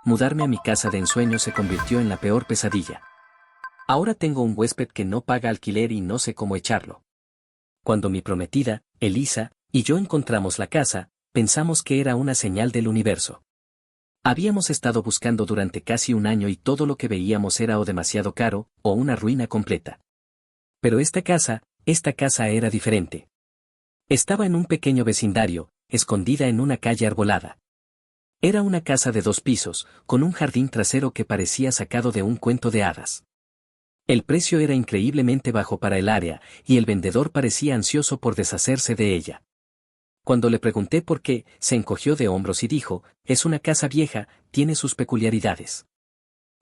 Mudarme a mi casa de ensueño se convirtió en la peor pesadilla. Ahora tengo un huésped que no paga alquiler y no sé cómo echarlo. Cuando mi prometida, Elisa, y yo encontramos la casa, pensamos que era una señal del universo. Habíamos estado buscando durante casi un año y todo lo que veíamos era o demasiado caro, o una ruina completa. Pero esta casa era diferente. Estaba en un pequeño vecindario, escondida en una calle arbolada. Era una casa de 2 pisos, con un jardín trasero que parecía sacado de un cuento de hadas. El precio era increíblemente bajo para el área, y el vendedor parecía ansioso por deshacerse de ella. Cuando le pregunté por qué, se encogió de hombros y dijo, es una casa vieja, tiene sus peculiaridades.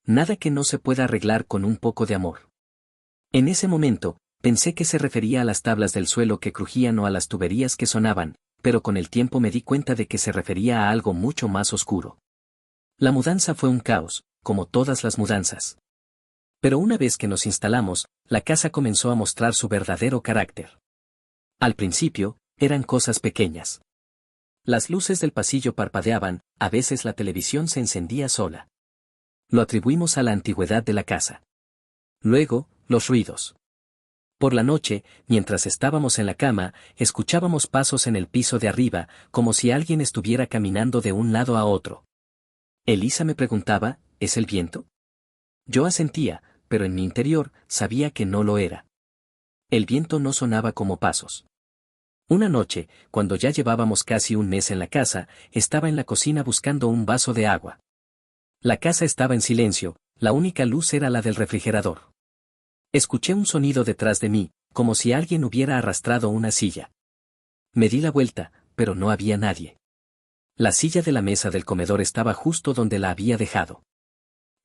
Nada que no se pueda arreglar con un poco de amor. En ese momento, pensé que se refería a las tablas del suelo que crujían o a las tuberías que sonaban, pero con el tiempo me di cuenta de que se refería a algo mucho más oscuro. La mudanza fue un caos, como todas las mudanzas. Pero una vez que nos instalamos, la casa comenzó a mostrar su verdadero carácter. Al principio, eran cosas pequeñas. Las luces del pasillo parpadeaban, a veces la televisión se encendía sola. Lo atribuimos a la antigüedad de la casa. Luego, los ruidos. Por la noche, mientras estábamos en la cama, escuchábamos pasos en el piso de arriba, como si alguien estuviera caminando de un lado a otro. Elisa me preguntaba, ¿es el viento? Yo asentía, pero en mi interior, sabía que no lo era. El viento no sonaba como pasos. Una noche, cuando ya llevábamos casi un mes en la casa, estaba en la cocina buscando un vaso de agua. La casa estaba en silencio, la única luz era la del refrigerador. Escuché un sonido detrás de mí, como si alguien hubiera arrastrado una silla. Me di la vuelta, pero no había nadie. La silla de la mesa del comedor estaba justo donde la había dejado.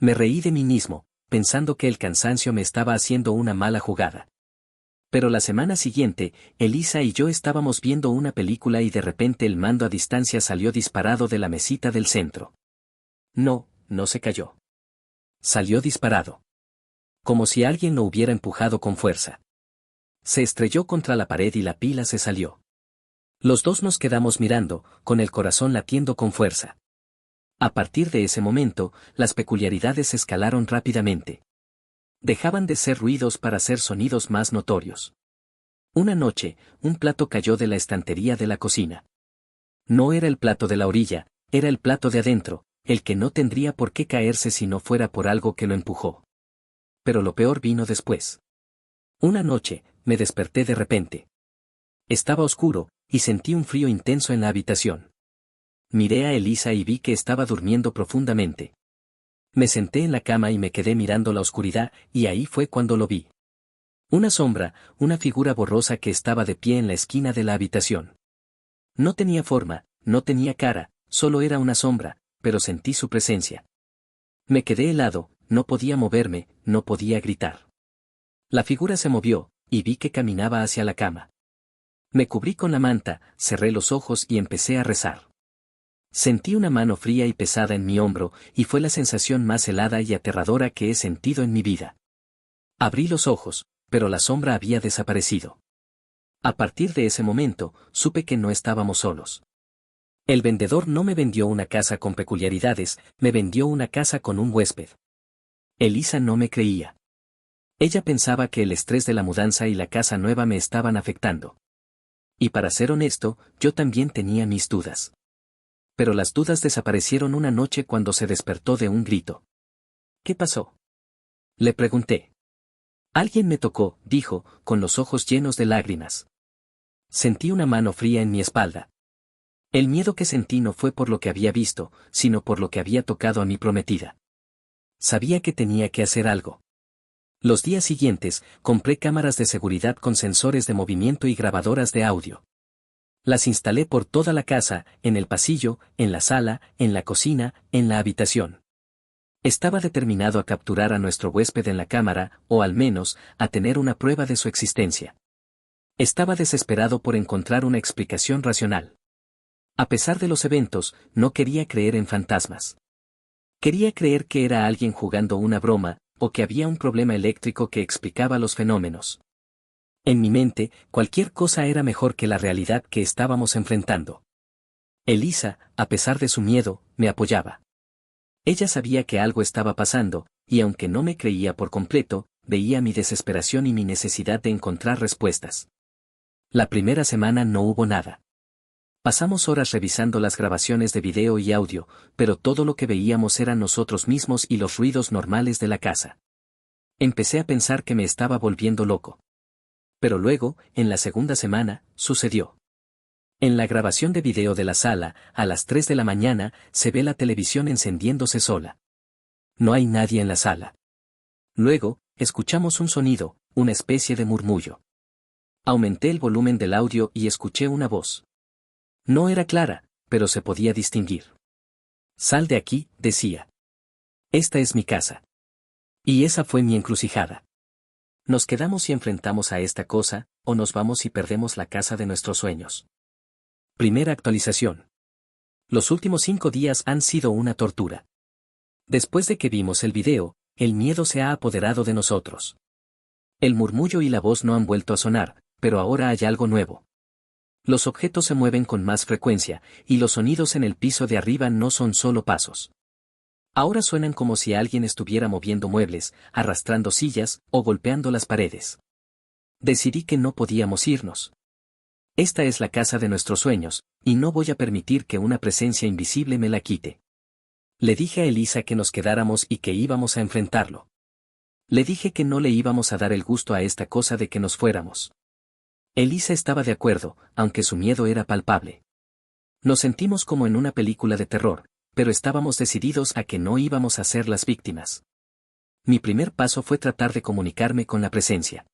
Me reí de mí mismo, pensando que el cansancio me estaba haciendo una mala jugada. Pero la semana siguiente, Elisa y yo estábamos viendo una película y de repente el mando a distancia salió disparado de la mesita del centro. No se cayó. Salió disparado. Como si alguien lo hubiera empujado con fuerza. Se estrelló contra la pared y la pila se salió. Los dos nos quedamos mirando, con el corazón latiendo con fuerza. A partir de ese momento, las peculiaridades escalaron rápidamente. Dejaban de ser ruidos para ser sonidos más notorios. Una noche, un plato cayó de la estantería de la cocina. No era el plato de la orilla, era el plato de adentro, el que no tendría por qué caerse si no fuera por algo que lo empujó. Pero lo peor vino después. Una noche, me desperté de repente. Estaba oscuro, y sentí un frío intenso en la habitación. Miré a Elisa y vi que estaba durmiendo profundamente. Me senté en la cama y me quedé mirando la oscuridad, y ahí fue cuando lo vi. Una sombra, una figura borrosa que estaba de pie en la esquina de la habitación. No tenía forma, no tenía cara, solo era una sombra, pero sentí su presencia. Me quedé helado, no podía moverme, no podía gritar. La figura se movió, y vi que caminaba hacia la cama. Me cubrí con la manta, cerré los ojos y empecé a rezar. Sentí una mano fría y pesada en mi hombro, y fue la sensación más helada y aterradora que he sentido en mi vida. Abrí los ojos, pero la sombra había desaparecido. A partir de ese momento, supe que no estábamos solos. El vendedor no me vendió una casa con peculiaridades, me vendió una casa con un huésped. Elisa no me creía. Ella pensaba que el estrés de la mudanza y la casa nueva me estaban afectando. Y para ser honesto, yo también tenía mis dudas. Pero las dudas desaparecieron una noche cuando se despertó de un grito. ¿Qué pasó? Le pregunté. Alguien me tocó, dijo, con los ojos llenos de lágrimas. Sentí una mano fría en mi espalda. El miedo que sentí no fue por lo que había visto, sino por lo que había tocado a mi prometida. Sabía que tenía que hacer algo. Los días siguientes, compré cámaras de seguridad con sensores de movimiento y grabadoras de audio. Las instalé por toda la casa, en el pasillo, en la sala, en la cocina, en la habitación. Estaba determinado a capturar a nuestro huésped en la cámara, o al menos, a tener una prueba de su existencia. Estaba desesperado por encontrar una explicación racional. A pesar de los eventos, no quería creer en fantasmas. Quería creer que era alguien jugando una broma, o que había un problema eléctrico que explicaba los fenómenos. En mi mente, cualquier cosa era mejor que la realidad que estábamos enfrentando. Elisa, a pesar de su miedo, me apoyaba. Ella sabía que algo estaba pasando, y aunque no me creía por completo, veía mi desesperación y mi necesidad de encontrar respuestas. La primera semana no hubo nada. Pasamos horas revisando las grabaciones de video y audio, pero todo lo que veíamos eran nosotros mismos y los ruidos normales de la casa. Empecé a pensar que me estaba volviendo loco. Pero luego, en la segunda semana, sucedió. En la grabación de video de la sala, a las 3 de la mañana, se ve la televisión encendiéndose sola. No hay nadie en la sala. Luego, escuchamos un sonido, una especie de murmullo. Aumenté el volumen del audio y escuché una voz. No era clara, pero se podía distinguir. Sal de aquí, decía. Esta es mi casa. Y esa fue mi encrucijada. Nos quedamos y enfrentamos a esta cosa, o nos vamos y perdemos la casa de nuestros sueños. Primera actualización. Los últimos 5 días han sido una tortura. Después de que vimos el video, el miedo se ha apoderado de nosotros. El murmullo y la voz no han vuelto a sonar, pero ahora hay algo nuevo. Los objetos se mueven con más frecuencia, y los sonidos en el piso de arriba no son solo pasos. Ahora suenan como si alguien estuviera moviendo muebles, arrastrando sillas, o golpeando las paredes. Decidí que no podíamos irnos. Esta es la casa de nuestros sueños, y no voy a permitir que una presencia invisible me la quite. Le dije a Elisa que nos quedáramos y que íbamos a enfrentarlo. Le dije que no le íbamos a dar el gusto a esta cosa de que nos fuéramos. Elisa estaba de acuerdo, aunque su miedo era palpable. Nos sentimos como en una película de terror, pero estábamos decididos a que no íbamos a ser las víctimas. Mi primer paso fue tratar de comunicarme con la presencia.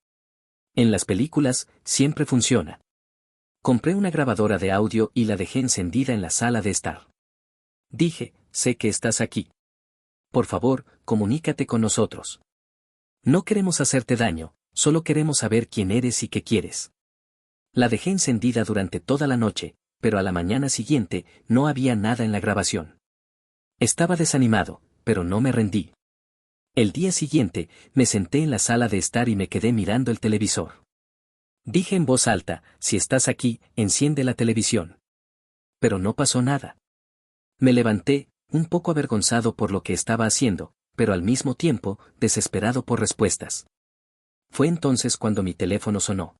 En las películas, siempre funciona. Compré una grabadora de audio y la dejé encendida en la sala de estar. Dije, sé que estás aquí. Por favor, comunícate con nosotros. No queremos hacerte daño, solo queremos saber quién eres y qué quieres. La dejé encendida durante toda la noche, pero a la mañana siguiente no había nada en la grabación. Estaba desanimado, pero no me rendí. El día siguiente, me senté en la sala de estar y me quedé mirando el televisor. Dije en voz alta, si estás aquí, enciende la televisión. Pero no pasó nada. Me levanté, un poco avergonzado por lo que estaba haciendo, pero al mismo tiempo, desesperado por respuestas. Fue entonces cuando mi teléfono sonó.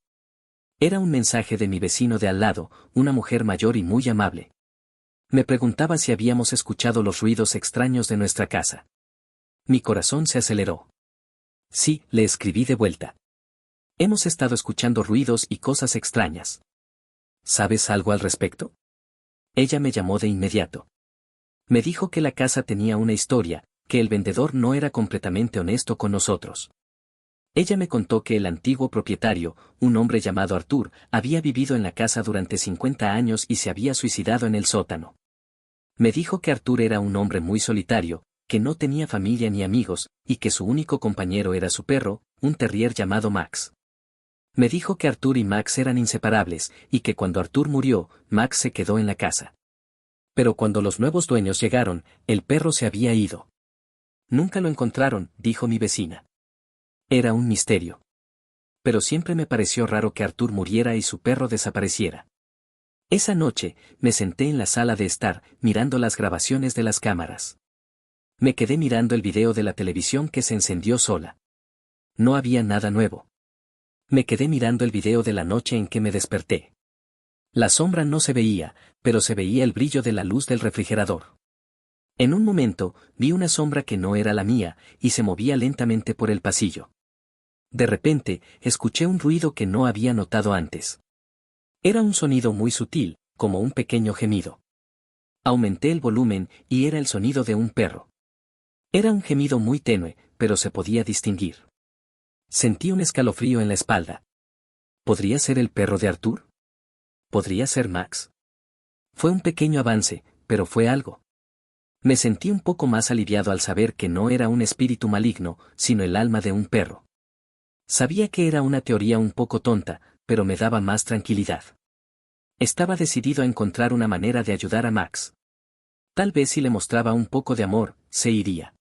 Era un mensaje de mi vecino de al lado, una mujer mayor y muy amable. Me preguntaba si habíamos escuchado los ruidos extraños de nuestra casa. Mi corazón se aceleró. Sí, le escribí de vuelta. Hemos estado escuchando ruidos y cosas extrañas. ¿Sabes algo al respecto? Ella me llamó de inmediato. Me dijo que la casa tenía una historia, que el vendedor no era completamente honesto con nosotros. Ella me contó que el antiguo propietario, un hombre llamado Arthur, había vivido en la casa durante 50 años y se había suicidado en el sótano. Me dijo que Arthur era un hombre muy solitario, que no tenía familia ni amigos, y que su único compañero era su perro, un terrier llamado Max. Me dijo que Arthur y Max eran inseparables, y que cuando Arthur murió, Max se quedó en la casa. Pero cuando los nuevos dueños llegaron, el perro se había ido. Nunca lo encontraron, dijo mi vecina. Era un misterio. Pero siempre me pareció raro que Arthur muriera y su perro desapareciera. Esa noche, me senté en la sala de estar, mirando las grabaciones de las cámaras. Me quedé mirando el video de la televisión que se encendió sola. No había nada nuevo. Me quedé mirando el video de la noche en que me desperté. La sombra no se veía, pero se veía el brillo de la luz del refrigerador. En un momento, vi una sombra que no era la mía, y se movía lentamente por el pasillo. De repente, escuché un ruido que no había notado antes. Era un sonido muy sutil, como un pequeño gemido. Aumenté el volumen, y era el sonido de un perro. Era un gemido muy tenue, pero se podía distinguir. Sentí un escalofrío en la espalda. ¿Podría ser el perro de Arthur? ¿Podría ser Max? Fue un pequeño avance, pero fue algo. Me sentí un poco más aliviado al saber que no era un espíritu maligno, sino el alma de un perro. Sabía que era una teoría un poco tonta, pero me daba más tranquilidad. Estaba decidido a encontrar una manera de ayudar a Max. Tal vez si le mostraba un poco de amor, se iría.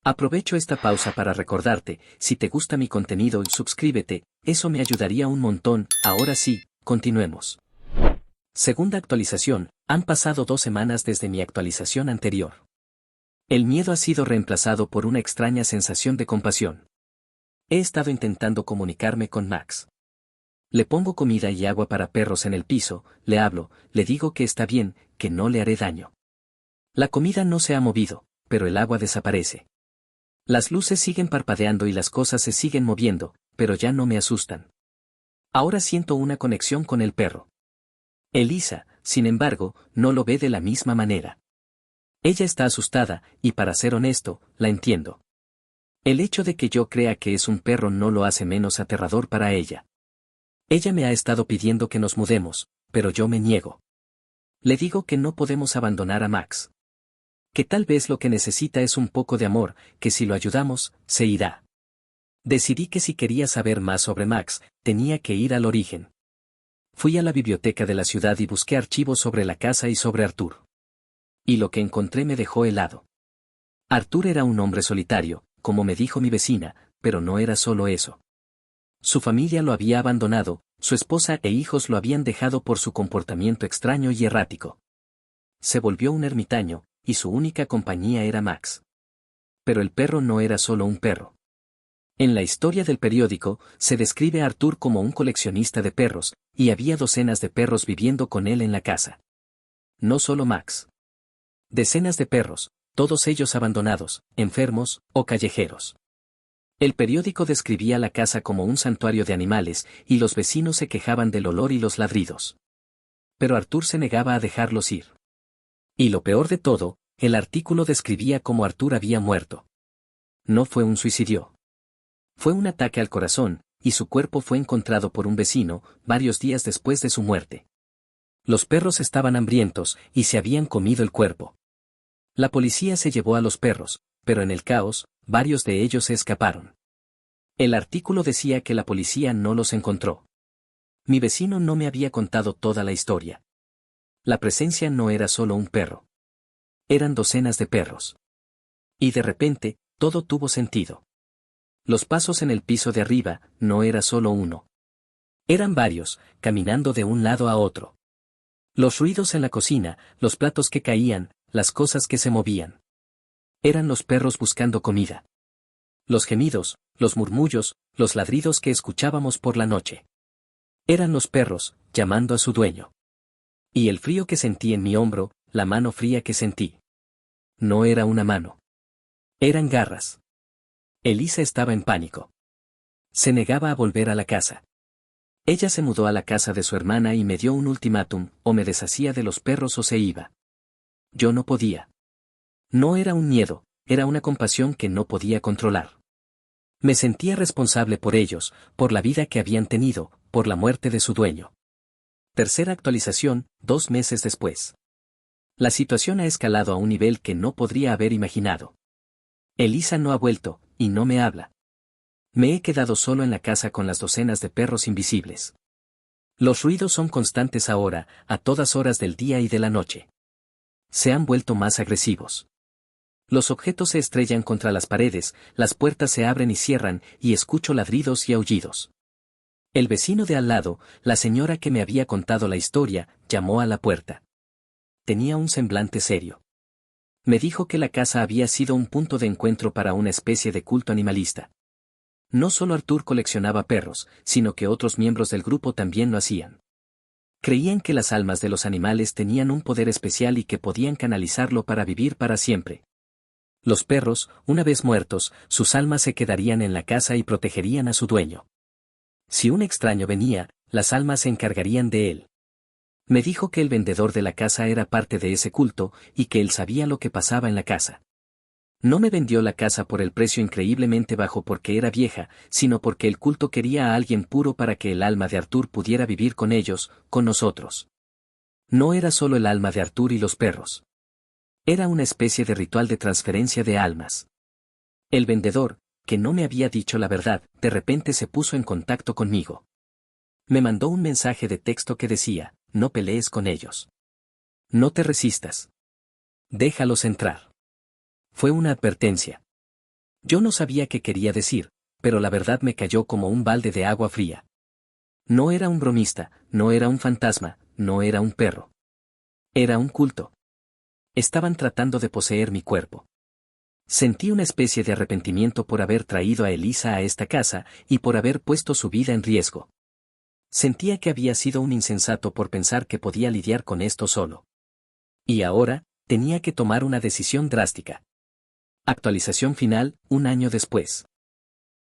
Aprovecho esta pausa para recordarte, si te gusta mi contenido, suscríbete, eso me ayudaría un montón. Ahora sí, continuemos. Segunda actualización, han pasado 2 semanas desde mi actualización anterior. El miedo ha sido reemplazado por una extraña sensación de compasión. He estado intentando comunicarme con Max. Le pongo comida y agua para perros en el piso, le hablo, le digo que está bien, que no le haré daño. La comida no se ha movido, pero el agua desaparece. Las luces siguen parpadeando y las cosas se siguen moviendo, pero ya no me asustan. Ahora siento una conexión con el perro. Elisa, sin embargo, no lo ve de la misma manera. Ella está asustada, y para ser honesto, la entiendo. El hecho de que yo crea que es un perro no lo hace menos aterrador para ella. Ella me ha estado pidiendo que nos mudemos, pero yo me niego. Le digo que no podemos abandonar a Max. Que tal vez lo que necesita es un poco de amor, que si lo ayudamos, se irá. Decidí que si quería saber más sobre Max, tenía que ir al origen. Fui a la biblioteca de la ciudad y busqué archivos sobre la casa y sobre Arthur. Y lo que encontré me dejó helado. Arthur era un hombre solitario, como me dijo mi vecina, pero no era solo eso. Su familia lo había abandonado, su esposa e hijos lo habían dejado por su comportamiento extraño y errático. Se volvió un ermitaño, y su única compañía era Max. Pero el perro no era solo un perro. En la historia del periódico, se describe a Arthur como un coleccionista de perros, y había docenas de perros viviendo con él en la casa. No solo Max. Decenas de perros, todos ellos abandonados, enfermos, o callejeros. El periódico describía la casa como un santuario de animales, y los vecinos se quejaban del olor y los ladridos. Pero Arthur se negaba a dejarlos ir. Y lo peor de todo, el artículo describía cómo Arthur había muerto. No fue un suicidio. Fue un ataque al corazón, y su cuerpo fue encontrado por un vecino, varios días después de su muerte. Los perros estaban hambrientos, y se habían comido el cuerpo. La policía se llevó a los perros, pero en el caos, varios de ellos se escaparon. El artículo decía que la policía no los encontró. Mi vecino no me había contado toda la historia. La presencia no era solo un perro. Eran docenas de perros. Y de repente, todo tuvo sentido. Los pasos en el piso de arriba no era solo uno. Eran varios, caminando de un lado a otro. Los ruidos en la cocina, los platos que caían, las cosas que se movían. Eran los perros buscando comida. Los gemidos, los murmullos, los ladridos que escuchábamos por la noche. Eran los perros, llamando a su dueño. Y el frío que sentí en mi hombro, la mano fría que sentí. No era una mano. Eran garras. Elisa estaba en pánico. Se negaba a volver a la casa. Ella se mudó a la casa de su hermana y me dio un ultimátum, o me deshacía de los perros o se iba. Yo no podía. No era un miedo, era una compasión que no podía controlar. Me sentía responsable por ellos, por la vida que habían tenido, por la muerte de su dueño. Tercera actualización, 2 meses después. La situación ha escalado a un nivel que no podría haber imaginado. Elisa no ha vuelto, y no me habla. Me he quedado solo en la casa con las docenas de perros invisibles. Los ruidos son constantes ahora, a todas horas del día y de la noche. Se han vuelto más agresivos. Los objetos se estrellan contra las paredes, las puertas se abren y cierran, y escucho ladridos y aullidos. El vecino de al lado, la señora que me había contado la historia, llamó a la puerta. Tenía un semblante serio. Me dijo que la casa había sido un punto de encuentro para una especie de culto animalista. No solo Arthur coleccionaba perros, sino que otros miembros del grupo también lo hacían. Creían que las almas de los animales tenían un poder especial y que podían canalizarlo para vivir para siempre. Los perros, una vez muertos, sus almas se quedarían en la casa y protegerían a su dueño. Si un extraño venía, las almas se encargarían de él. Me dijo que el vendedor de la casa era parte de ese culto, y que él sabía lo que pasaba en la casa. No me vendió la casa por el precio increíblemente bajo porque era vieja, sino porque el culto quería a alguien puro para que el alma de Arthur pudiera vivir con ellos, con nosotros. No era solo el alma de Arthur y los perros. Era una especie de ritual de transferencia de almas. El vendedor, que no me había dicho la verdad, de repente se puso en contacto conmigo. Me mandó un mensaje de texto que decía, no pelees con ellos. No te resistas. Déjalos entrar. Fue una advertencia. Yo no sabía qué quería decir, pero la verdad me cayó como un balde de agua fría. No era un bromista, no era un fantasma, no era un perro. Era un culto. Estaban tratando de poseer mi cuerpo. Sentí una especie de arrepentimiento por haber traído a Elisa a esta casa y por haber puesto su vida en riesgo. Sentía que había sido un insensato por pensar que podía lidiar con esto solo. Y ahora, tenía que tomar una decisión drástica. Actualización final, 1 año después.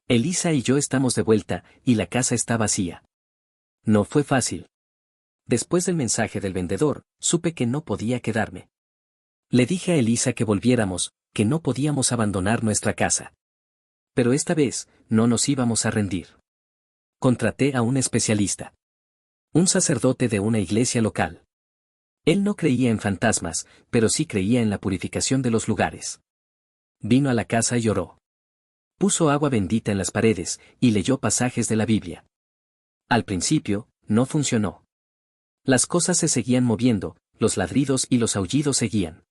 Elisa y yo estamos de vuelta, y la casa está vacía. No fue fácil. Después del mensaje del vendedor, supe que no podía quedarme. Le dije a Elisa que volviéramos, que no podíamos abandonar nuestra casa. Pero esta vez, no nos íbamos a rendir. Contraté a un especialista. Un sacerdote de una iglesia local. Él no creía en fantasmas, pero sí creía en la purificación de los lugares. Vino a la casa y oró. Puso agua bendita en las paredes, y leyó pasajes de la Biblia. Al principio, no funcionó. Las cosas se seguían moviendo, los ladridos y los aullidos seguían.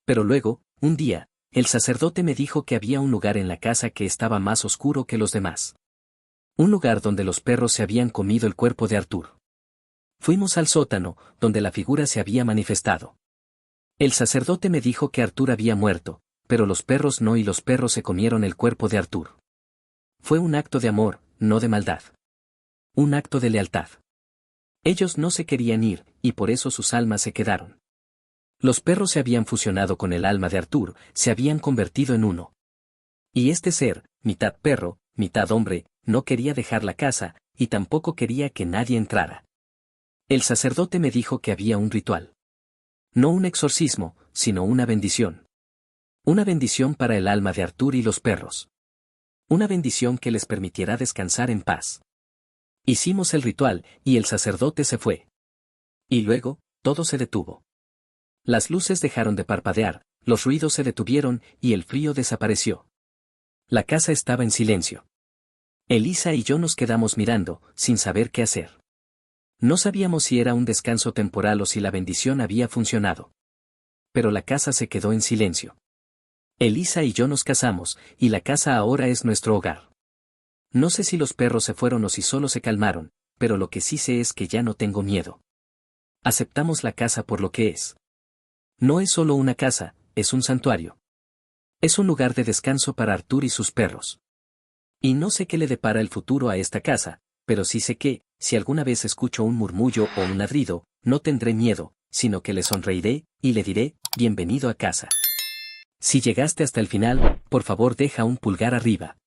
Pero luego, un día, el sacerdote me dijo que había un lugar en la casa que estaba más oscuro que los demás. Un lugar donde los perros se habían comido el cuerpo de Artur. Fuimos al sótano, donde la figura se había manifestado. El sacerdote me dijo que Artur había muerto, pero los perros no, y los perros se comieron el cuerpo de Artur. Fue un acto de amor, no de maldad. Un acto de lealtad. Ellos no se querían ir, y por eso sus almas se quedaron. Los perros se habían fusionado con el alma de Artur, se habían convertido en uno. Y este ser, mitad perro, mitad hombre, no quería dejar la casa, y tampoco quería que nadie entrara. El sacerdote me dijo que había un ritual. No un exorcismo, sino una bendición. Una bendición para el alma de Artur y los perros. Una bendición que les permitiera descansar en paz. Hicimos el ritual, y el sacerdote se fue. Y luego, todo se detuvo. Las luces dejaron de parpadear, los ruidos se detuvieron, y el frío desapareció. La casa estaba en silencio. Elisa y yo nos quedamos mirando, sin saber qué hacer. No sabíamos si era un descanso temporal o si la bendición había funcionado. Pero la casa se quedó en silencio. Elisa y yo nos casamos, y la casa ahora es nuestro hogar. No sé si los perros se fueron o si solo se calmaron, pero lo que sí sé es que ya no tengo miedo. Aceptamos la casa por lo que es. No es solo una casa, es un santuario. Es un lugar de descanso para Artur y sus perros. Y no sé qué le depara el futuro a esta casa, pero sí sé que, si alguna vez escucho un murmullo o un ladrido, no tendré miedo, sino que le sonreiré, y le diré, bienvenido a casa. Si llegaste hasta el final, por favor deja un pulgar arriba.